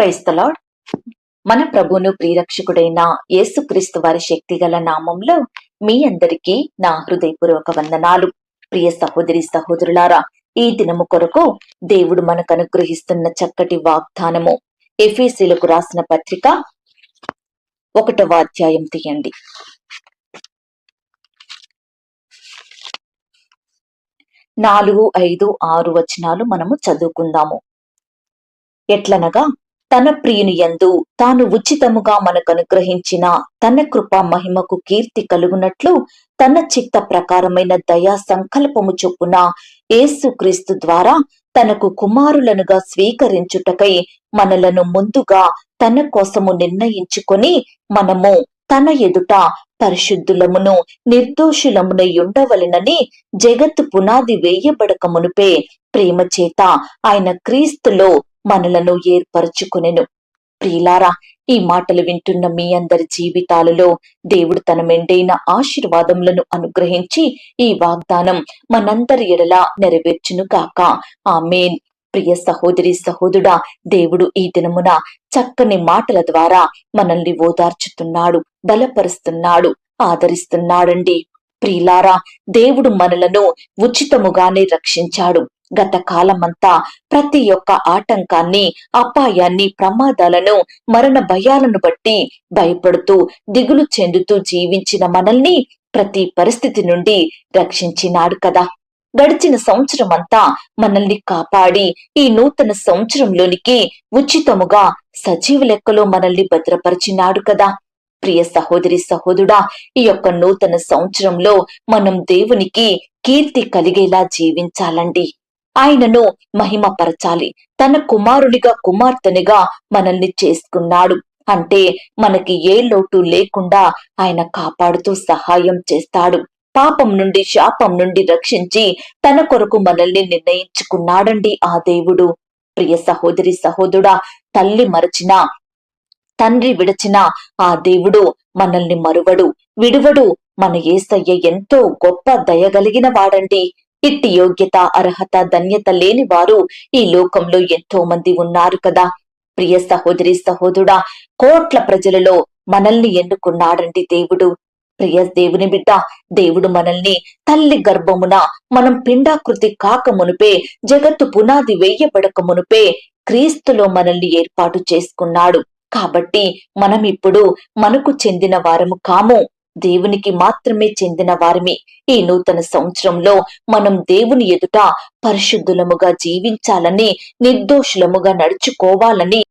Praise the lord. మన ప్రభువును ప్రియరక్షకుడైన యేసుక్రీస్తు వారి శక్తిగల నామంలో మీ అందరికీ నా హృదయపూర్వక వందనాలు. ప్రియ సహోదరి సహోదరులారా, ఈ దినము కొరకు దేవుడు మనకు అనుగ్రహిస్తున్న చక్కటి వాగ్దానము ఎఫెసీయులకు రాసిన పత్రిక 1వ అధ్యాయం తీయండి. 4, 5, 6 వచనాలు మనము చదువుకుందాము. ఎట్లనగా, తన ప్రియుని యందు తాను ఉచితముగా మనకు అనుగ్రహించిన తన కృపా మహిమకు కీర్తి కలుగునట్లు తన చిత్త ప్రకారమైన దయా సంకల్పము చొప్పున యేసుక్రీస్తు ద్వారా తనకు కుమారులనుగా స్వీకరించుటకై మనలను ముందుగా తన కోసము నిర్ణయించుకొని మనము తన ఎదుట పరిశుద్ధులమును నిర్దోషులమునై ఉండవలెనని జగత్తు పునాది వేయబడక మునుపే ప్రేమ చేత ఆయన క్రీస్తులో మనలను ఏర్పరచుకొనెను. ప్రియులారా, ఈ మాటలు వింటున్న మీ అందరి జీవితాలలో దేవుడు తన మెండైన ఆశీర్వాదములను అనుగ్రహించి ఈ వాగ్దానం మనందరి ఎడల నెరవేర్చును గాక. ఆమేన్. ప్రియ సహోదరి సహోదరుడా, దేవుడు ఈ దినమున చక్కని మాటల ద్వారా మనల్ని ఓదార్చుతున్నాడు, బలపరుస్తున్నాడు, ఆదరిస్తున్నాడండి. ప్రియులారా, దేవుడు మనలను ఉచితముగానే రక్షించాడు. గత కాలమంతా ప్రతి ఒక్క ఆటంకాన్ని, అపాయాన్ని, ప్రమాదాలను, మరణ భయాలను బట్టి భయపడుతూ దిగులు చెందుతూ జీవించిన మనల్ని ప్రతి పరిస్థితి నుండి రక్షించినాడు కదా. గడిచిన సంవత్సరం అంతా మనల్ని కాపాడి ఈ నూతన సంవత్సరంలోనికి ఉచితముగా సజీవ లెక్కలో మనల్ని భద్రపరిచినాడు కదా. ప్రియ సహోదరి సహోదరుడా, ఈ యొక్క నూతన సంవత్సరంలో మనం దేవునికి కీర్తి కలిగేలా జీవించాలండి. ఆయనను మహిమపరచాలి. తన కుమారునిగా, కుమార్తెనిగా మనల్ని చేసుకున్నాడు అంటే మనకి ఏ లోటు లేకుండా ఆయన కాపాడుతూ సహాయం చేస్తాడు. పాపం నుండి, శాపం నుండి రక్షించి తన కొరకు మనల్ని నిర్ణయించుకున్నాడండి ఆ దేవుడు. ప్రియ సహోదరి సహోదరుడా, తల్లి మరచిన, తండ్రి విడచిన ఆ దేవుడు మనల్ని మరువడు, విడువడు. మన యేసయ్య ఎంతో గొప్ప దయగలిగిన వాడండి. ఇట్టి యోగ్యత, అర్హత, ధన్యత లేని వారు ఈ లోకంలో ఎంతో మంది ఉన్నారు కదా. ప్రియ సహోదరి సహోదరుడా, కోట్ల ప్రజలలో మనల్ని ఎన్నుకున్నాడండి దేవుడు. ప్రియ దేవుని బిడ్డ, దేవుడు మనల్ని తల్లి గర్భమున మనం పిండాకృతి కాక మునుపే, జగత్తు పునాది వేయబడక మునుపే క్రీస్తులో మనల్ని ఏర్పాటు చేసుకున్నాడు. కాబట్టి మనం ఇప్పుడు మనకు చెందిన వారము కాము, దేవునికి మాత్రమే చెందిన వారిమి. ఈ నూతన సంవత్సరంలో మనం దేవుని ఎదుట పరిశుద్ధులముగా జీవించాలని, నిర్దోషులముగా నడుచుకోవాలని